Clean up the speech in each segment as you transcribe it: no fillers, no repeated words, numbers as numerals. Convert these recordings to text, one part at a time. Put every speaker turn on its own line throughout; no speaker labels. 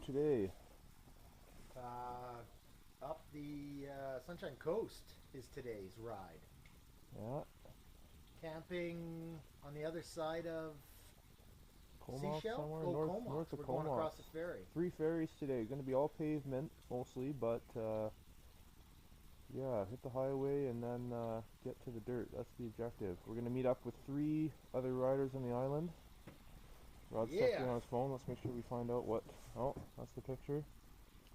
today?
Up the Sunshine Coast is today's ride.
Yeah.
Camping on the other side of
Comox
Seashell?
somewhere
Comox.
north of
We're
Comox.
going across the ferry.
3 ferries today. Going to be all pavement mostly, but yeah, hit the highway and then get to the dirt. That's the objective. We're going to meet up with 3 other riders on the island. Rod's texting on his phone. Let's make sure we find out what. Oh, that's the picture.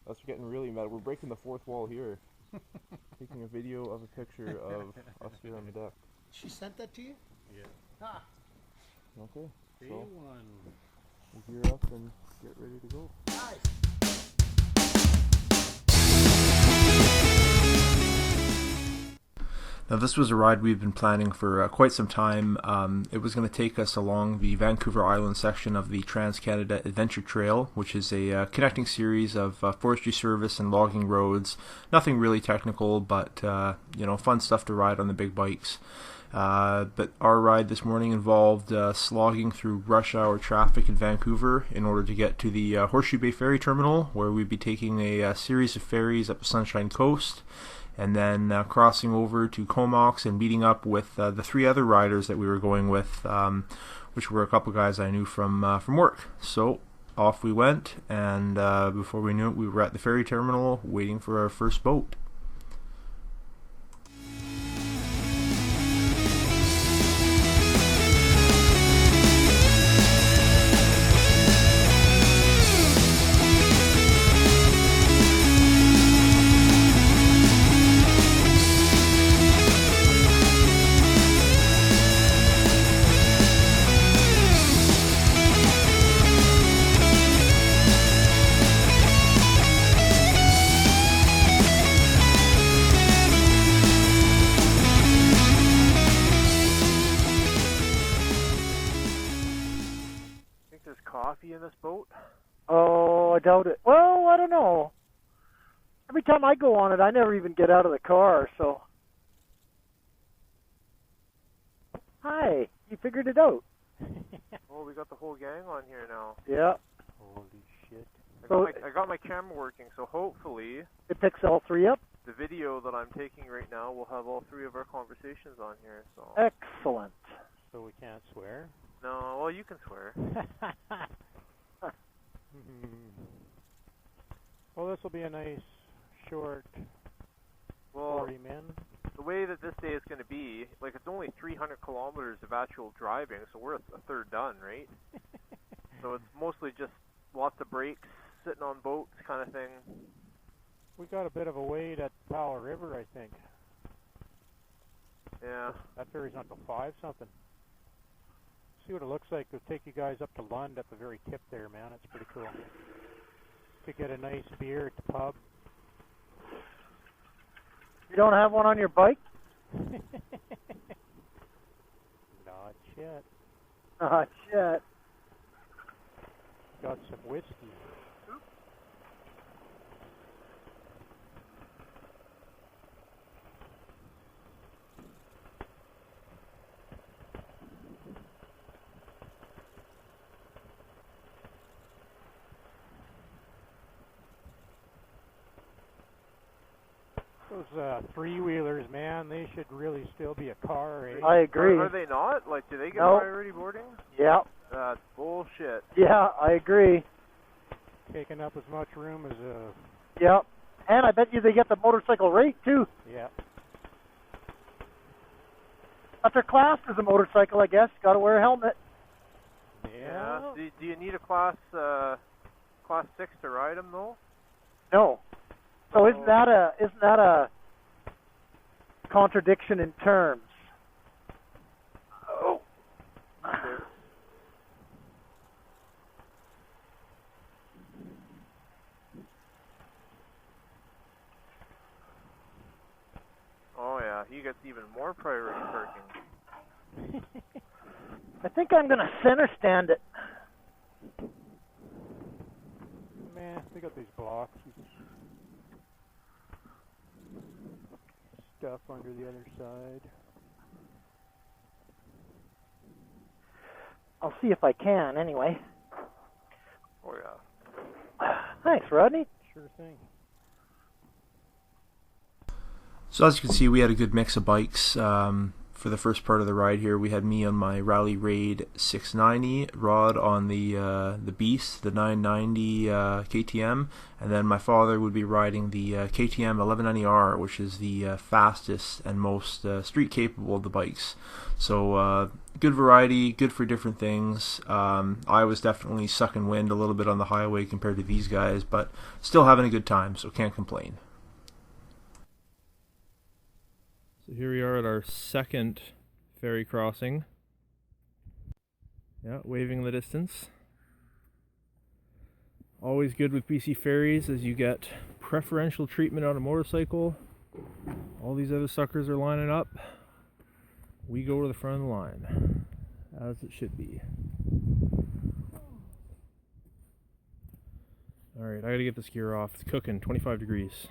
That's getting really mad. We're breaking the fourth wall here. Taking a video of a picture of us here on the deck.
She sent that to you?
Yeah.
Ah.
Okay.
Day
So
one.
we'll gear up and get ready to go.
Nice.
Now this was a ride we've been planning for quite some time. It was going to take us along the Vancouver Island section of the Trans-Canada Adventure Trail, which is a connecting series of forestry service and logging roads. Nothing really technical, but fun stuff to ride on the big bikes. But our ride this morning involved slogging through rush hour traffic in Vancouver in order to get to the Horseshoe Bay Ferry Terminal, where we'd be taking a series of ferries up the Sunshine Coast, and then crossing over to Comox and meeting up with the 3 other riders that we were going with, which were a couple guys I knew from work. So off we went, and before we knew it, we were at the ferry terminal waiting for our first boat. Coffee in this boat?
Oh, I doubt it. Well, I don't know. Every time I go on it, I never even get out of the car, so. Hi, you figured it out.
Oh, we got the whole gang on here now.
Yeah.
Holy shit. I got my camera working, so hopefully
It picks all 3 up?
the video that I'm taking right now will have all 3 of our conversations on here. So.
Excellent.
So we can't swear?
No, well, you can swear.
Well, this will be a nice, short, 40 min.
The way that this day is going to be, like, it's only 300 kilometers of actual driving, so we're a third done, right? So it's mostly just lots of breaks, sitting on boats kind of thing.
We got a bit of a wait at Powell River, I think.
Yeah.
That ferry's not till 5 something. See what it looks like. It'll take you guys up to Lund at the very tip there, man. It's pretty cool. Could get a nice beer at the pub.
You don't have one on your bike?
Not yet.
Not yet.
Got some whiskey. Those 3-wheelers, man, they should really still be a car, eh?
I agree.
Are they not? Like, do they get
Nope.
priority boarding?
Yeah.
That's bullshit.
Yeah, I agree.
Taking up as much room as a...
Yeah. And I bet you they get the motorcycle rate, too.
Yeah.
But they're classed as a motorcycle, I guess. Got to wear a helmet.
Yeah.
Do you need a class 6 to ride them, though?
No. So isn't that a contradiction in terms? Oh.
Oh yeah, he gets even more priority parking.
I think I'm going to center stand it.
Man, they got these blocks. Stuff under the other side.
I'll see if I can, anyway.
Oh yeah.
Thanks, Rodney.
Sure thing.
So as you can see, we had a good mix of bikes for the first part of the ride here. We had me on my Rally Raid 690, Rod on the Beast, the 990 KTM, and then my father would be riding the KTM 1190r, which is the fastest and most street capable of the bikes. So good variety, good for different things. I was definitely sucking wind a little bit on the highway compared to these guys, but still having a good time, so can't complain. So here we are at our second ferry crossing. Yeah, waving in the distance. Always good with BC ferries as you get preferential treatment on a motorcycle. All these other suckers are lining up. We go to the front of the line, as it should be. Alright, I gotta get this gear off. It's cooking, 25 degrees.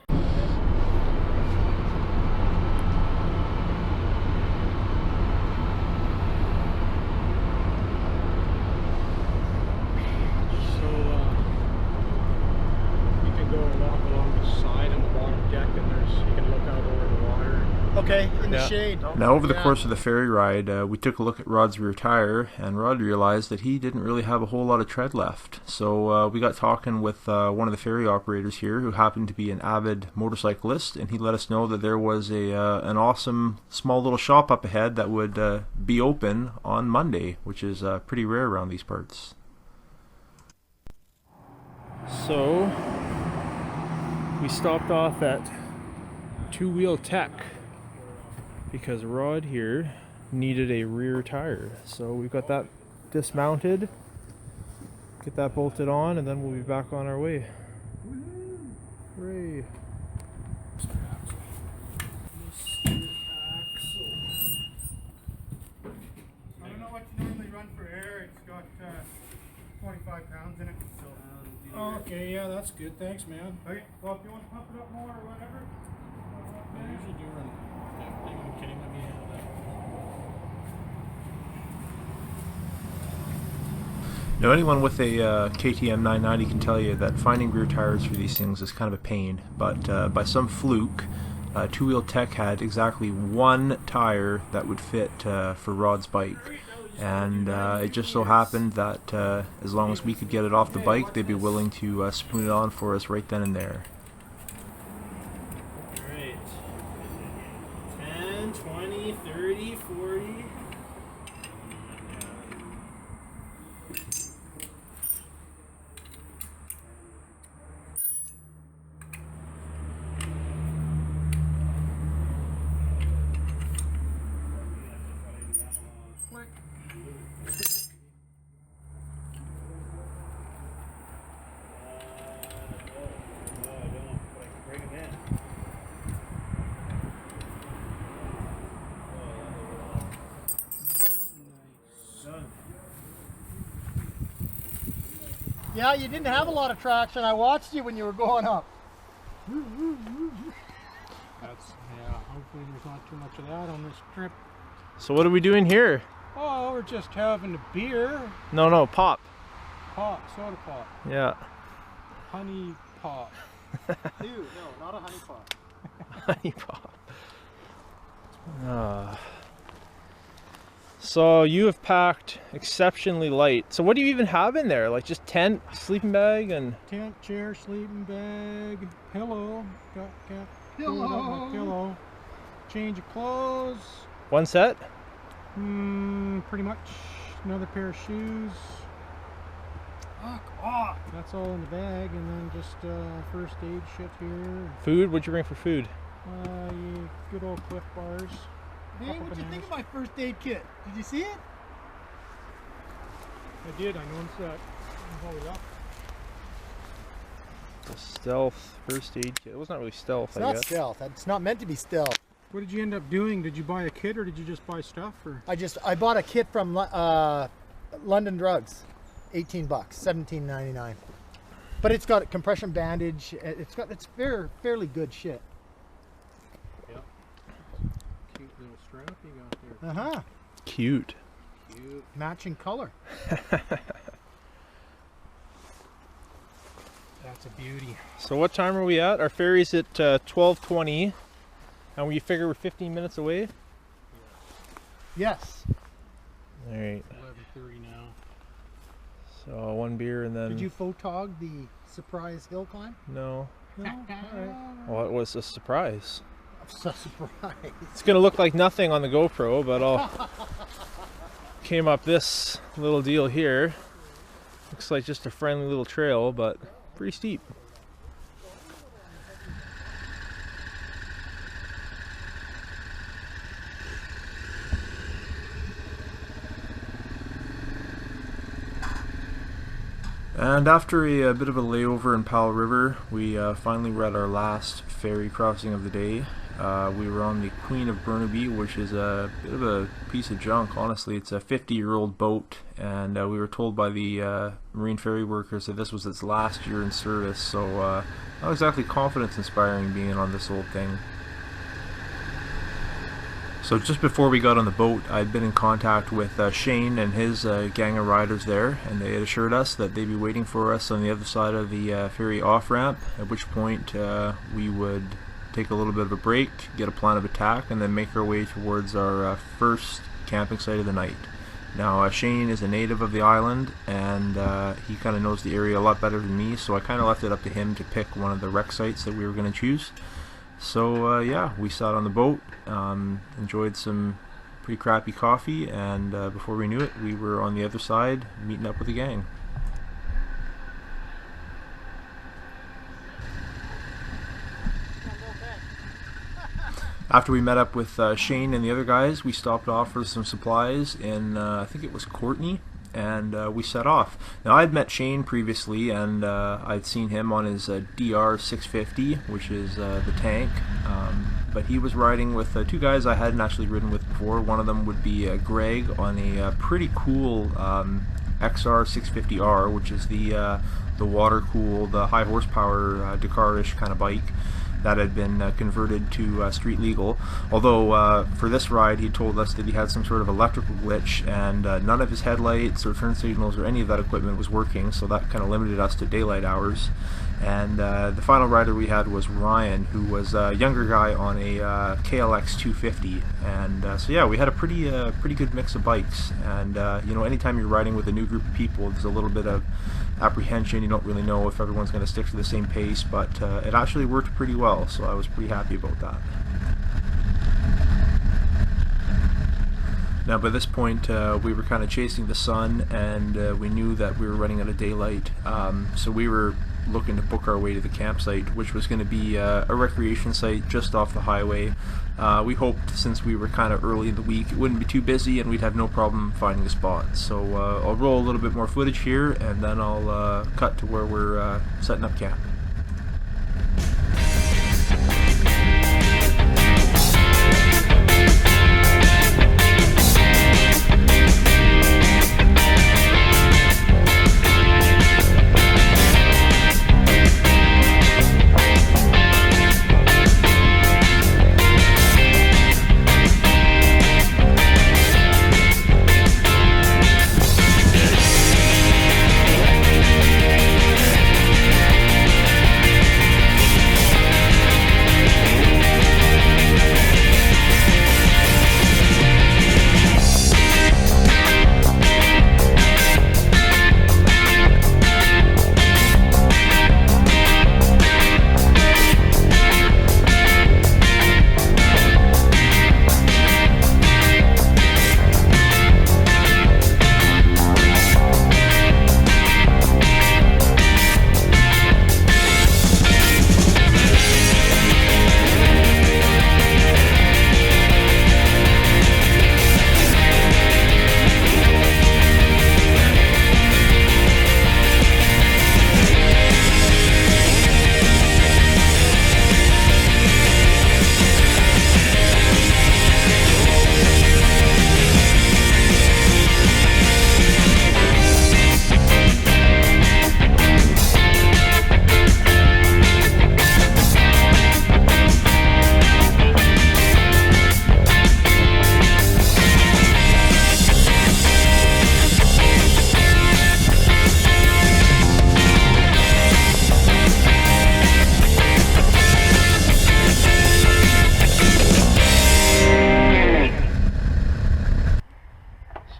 Okay, in the shade.
Now over the course of the ferry ride, we took a look at Rod's rear tire, and Rod realized that he didn't really have a whole lot of tread left. So we got talking with one of the ferry operators here, who happened to be an avid motorcyclist, and he let us know that there was an awesome small little shop up ahead that would be open on Monday, which is pretty rare around these parts. So we stopped off at Two Wheel Tech because Rod here needed a rear tire. So we've got that dismounted, get that bolted on, and then we'll be back on our way. Hooray!
I don't know what you normally run for air. It's got 25 pounds in it. So. Oh, okay, yeah, that's good. Thanks, man. Okay, well, if you want to pump it up more or whatever. I usually do run. Yeah, I'm kidding. Let me handle that.
Now anyone with a KTM 990 can tell you that finding rear tires for these things is kind of a pain, but by some fluke, Two Wheel Tech had exactly one tire that would fit for Rod's bike. And it just so happened that as long as we could get it off the bike, they'd be willing to spoon it on for us right then and there.
Alright. 10, 20, 30, 40.
Yeah, you didn't have a lot of traction. I watched you when you were going up.
That's, yeah, hopefully there's not too much of that on this trip.
So what are we doing here?
Oh, we're just having a beer.
No, pop.
Pop, soda pop.
Yeah.
Honey pop.
Dude, no, not a honey pot.
Honey pop. So you have packed exceptionally light. So what do you even have in there? Like just tent, sleeping bag, and
Tent, chair, sleeping bag, pillow. Got
Pillow.
my pillow. Change of clothes.
one set?
Pretty much. Another pair of shoes. Fuck off. That's all in the bag, and then just first aid shit here.
Food? What'd you bring for food?
Good old Cliff Bars.
Hey, what'd you think of my first aid kit? Did you see it?
I did. I noticed that. Hold it up.
The stealth first aid kit. It was not really stealth,
It's
I
not
guess.
stealth. It's not meant to be stealth.
What did you end up doing? Did you buy a kit or did you just buy stuff? Or
I bought a kit from London Drugs, $18, $17.99. But it's got a compression bandage. It's fairly good shit.
Yep. Cute little strap you got there.
Uh huh.
Cute.
Cute.
Matching color.
That's
It's a beauty.
So what time are we at? Our ferry's at 12:20, and we figure we're 15 minutes away.
Yes.
All right.
11:30 now.
So one beer and then.
Did you photog the surprise hill climb?
No.
No. All right.
Well, it was a surprise.
I'm so surprised.
It's gonna look like nothing on the GoPro, but I'll came up this little deal here. Looks like just a friendly little trail, but pretty steep. And after a bit of a layover in Powell River, we finally were at our last ferry crossing of the day. We were on the Queen of Burnaby, which is a bit of a piece of junk, honestly. It's a 50-year-old boat, and we were told by the marine ferry workers that this was its last year in service, so not exactly confidence-inspiring being on this old thing. So just before we got on the boat, I'd been in contact with Shane and his gang of riders there, and they had assured us that they'd be waiting for us on the other side of the ferry off-ramp, at which point we would take a little bit of a break, get a plan of attack, and then make our way towards our first camping site of the night. Now Shane is a native of the island, and he kind of knows the area a lot better than me, so I kind of left it up to him to pick one of the wreck sites that we were going to choose. So yeah, we sat on the boat, enjoyed some pretty crappy coffee, and before we knew it, we were on the other side meeting up with the gang. After we met up with Shane and the other guys, we stopped off for some supplies in, I think it was Courtney, and we set off. Now, I'd met Shane previously, and I'd seen him on his DR 650, which is the tank, but he was riding with two guys I hadn't actually ridden with before. One of them would be Greg on a pretty cool XR 650R, which is the water-cooled, high horsepower Dakar-ish kind of bike that had been converted to street legal. Although for this ride he told us that he had some sort of electrical glitch, and none of his headlights or turn signals or any of that equipment was working, so that kind of limited us to daylight hours. And the final rider we had was Ryan, who was a younger guy on a KLX 250. And so yeah, we had a pretty good mix of bikes. And you know, anytime you're riding with a new group of people, there's a little bit of apprehension. You don't really know if everyone's going to stick to the same pace, but it actually worked pretty well, so I was pretty happy about that. Now by this point we were kind of chasing the sun, and we knew that we were running out of daylight, so we were looking to book our way to the campsite, which was going to be a recreation site just off the highway. We hoped, since we were kind of early in the week, it wouldn't be too busy and we'd have no problem finding a spot. So I'll roll a little bit more footage here, and then I'll cut to where we're setting up camp.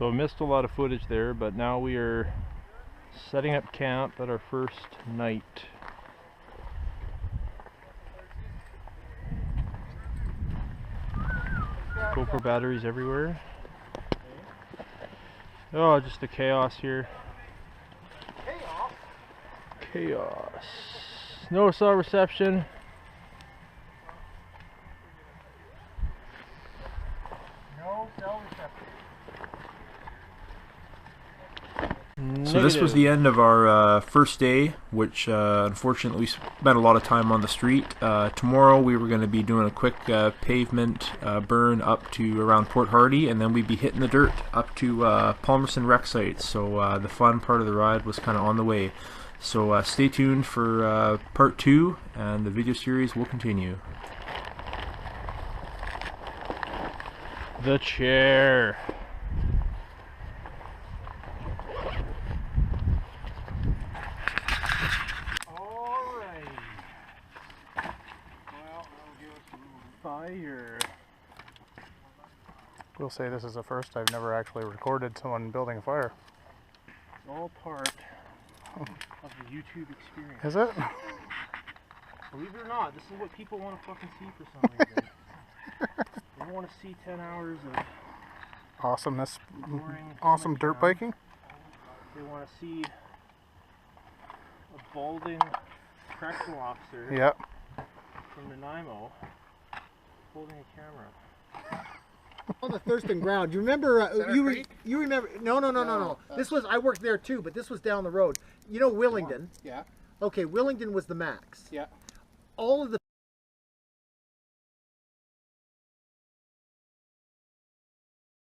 So I missed a lot of footage there, but now we are setting up camp at our first night. GoPro batteries everywhere. Oh, just the chaos here. Chaos. No cell reception.
No cell reception.
So this was the end of our first day, which unfortunately we spent a lot of time on the street. Tomorrow we were going to be doing a quick pavement burn up to around Port Hardy, and then we'd be hitting the dirt up to Palmerston Rec Site. So the fun part of the ride was kind of on the way. So stay tuned for part 2, and the video series will continue.
The chair. Fire.
We'll say this is the first I've never actually recorded someone building a fire.
It's all part of the YouTube experience.
Is it?
Believe it or not, this is what people want to fucking see for some reason. They don't want to see 10 hours of
Awesomeness.
boring
Awesome dirt biking.
They want to see a balding correctional officer
Yep.
from Nanaimo holding a camera.
On the Thurston ground. You remember? You remember? No. This was, I worked there too, but this was down the road. You know Willingdon?
Yeah.
Okay, Willingdon was the max.
Yeah.
All of the